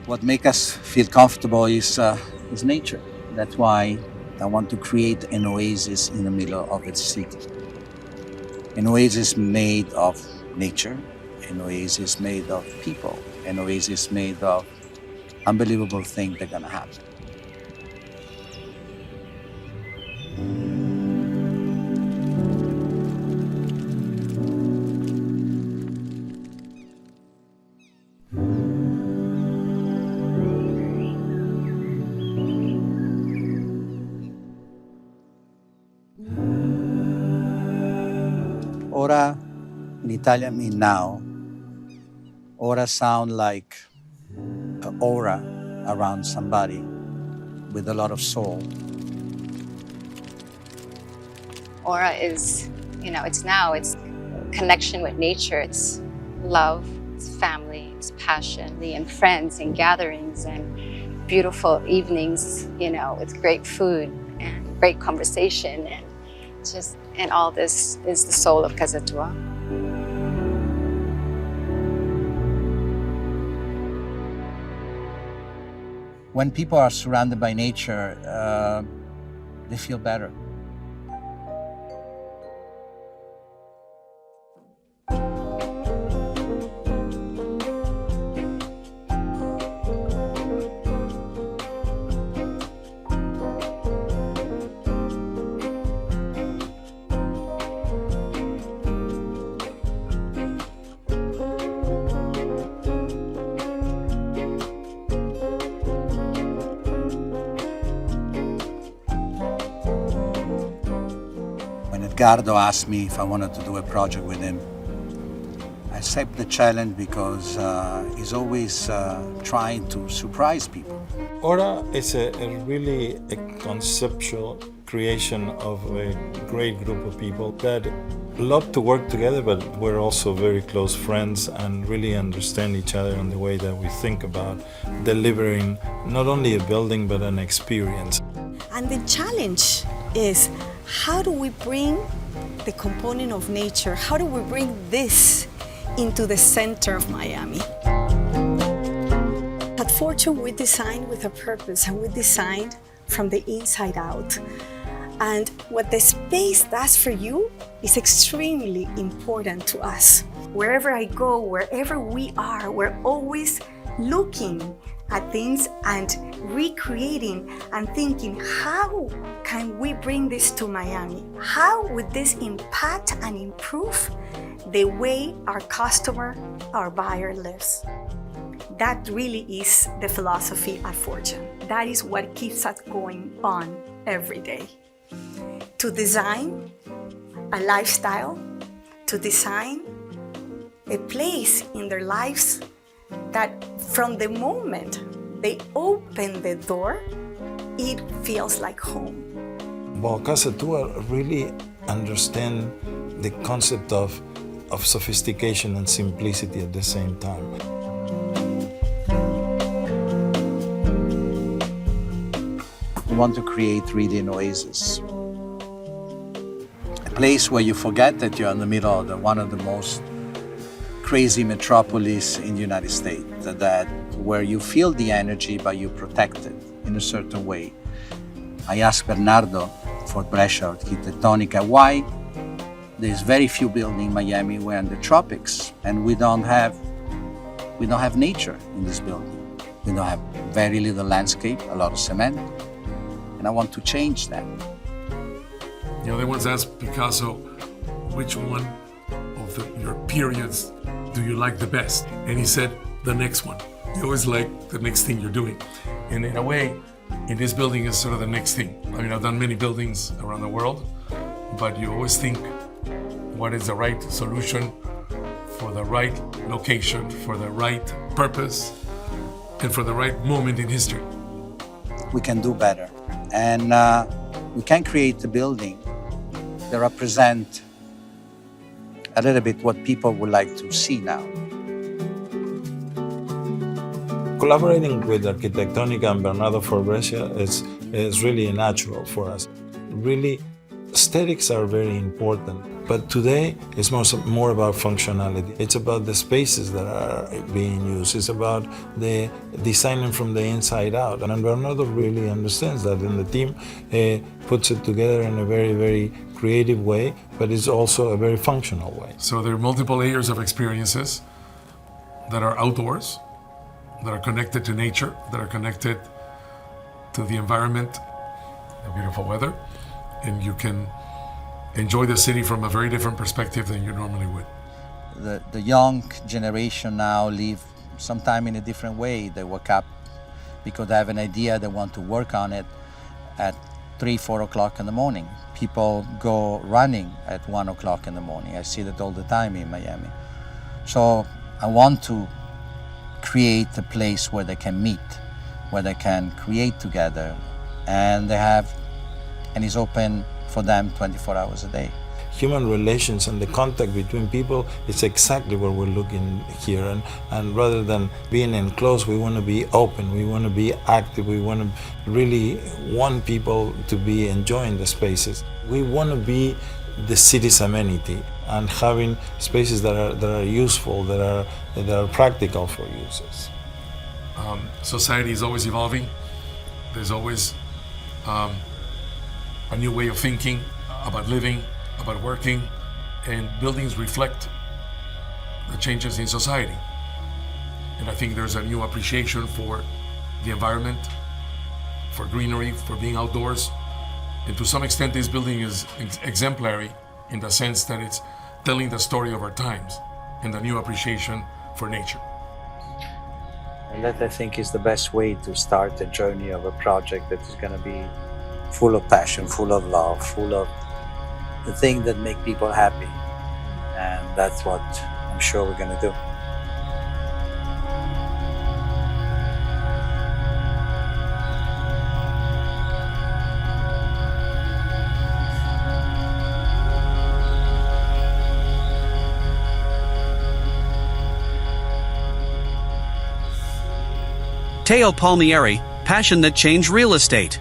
What makes us feel comfortable is nature. That's why I want to create an oasis in the middle of its city. An oasis made of nature, an oasis made of people, an oasis made of unbelievable things that are gonna happen. Ora in Italian means now. Ora sound like an aura around somebody with a lot of soul. Ora is, it's now, it's connection with nature, it's love, it's family, it's passion, and friends and gatherings and beautiful evenings, with great food and great conversation and all this is the soul of Casa Tua. When people are surrounded by nature, they feel better. Edgardo asked me if I wanted to do a project with him. I accept the challenge because he's always trying to surprise people. Ora is really a conceptual creation of a great group of people that love to work together, but we're also very close friends and really understand each other in the way that we think about delivering not only a building but an experience. And the challenge is, how do we bring the component of nature, how do we bring this into the center of Miami? At Fortune, we designed with a purpose, and we designed from the inside out. And what the space does for you is extremely important to us. Wherever I go, wherever we are, we're always looking at things and recreating and thinking, how can we bring this to Miami? How would this impact and improve the way our customer, our buyer lives? That really is the philosophy at Fortune. That is what keeps us going on every day. To design a lifestyle, to design a place in their lives that from the moment they open the door, it feels like home. Well, Casa Tua really understand the concept of sophistication and simplicity at the same time. We want to create really an oasis. A place where you forget that you're in the middle of one of the most crazy metropolis in the United States, that where you feel the energy but you protect it in a certain way. I asked Bernardo for Brescia Architettonica why there's very few buildings in Miami. We're in the tropics and we don't have nature in this building. We don't have very little landscape, a lot of cement, and I want to change that. They once asked Picasso, which one of your periods do you like the best? And he said, the next one. You always like the next thing you're doing. And in a way, in this building is sort of the next thing. I mean, I've done many buildings around the world, but you always think what is the right solution for the right location, for the right purpose, and for the right moment in history. We can do better. And we can create a building that represent a little bit what people would like to see now. Collaborating with Architettonica and Bernardo for Brescia is really natural for us. Really Aesthetics are very important, but today it's more about functionality. It's about the spaces that are being used. It's about the designing from the inside out. And Bernardo really understands that, and the team puts it together in a very, very creative way, but it's also a very functional way. So there are multiple layers of experiences that are outdoors, that are connected to nature, that are connected to the environment, the beautiful weather, and you can enjoy the city from a very different perspective than you normally would. The young generation now live sometime in a different way. They wake up because they have an idea, they want to work on it at 3-4 o'clock in the morning. People go running at 1 o'clock in the morning. I see that all the time in Miami. So I want to create a place where they can meet, where they can create together, and it's open for them 24 hours a day. Human relations and the contact between people is exactly what we're looking here. And rather than being enclosed, we want to be open, we want to be active, we want to really want people to be enjoying the spaces. We want to be the city's amenity and having spaces that are useful, that are practical for users. Society is always evolving. There's always a new way of thinking about living, about working, and buildings reflect the changes in society. And I think there's a new appreciation for the environment, for greenery, for being outdoors. And to some extent, this building is exemplary in the sense that it's telling the story of our times and the new appreciation for nature. And that, I think, is the best way to start a journey of a project that is going to be full of passion, full of love, full of the things that make people happy. And that's what I'm sure we're going to do. Teo Palmieri, passion that changed real estate.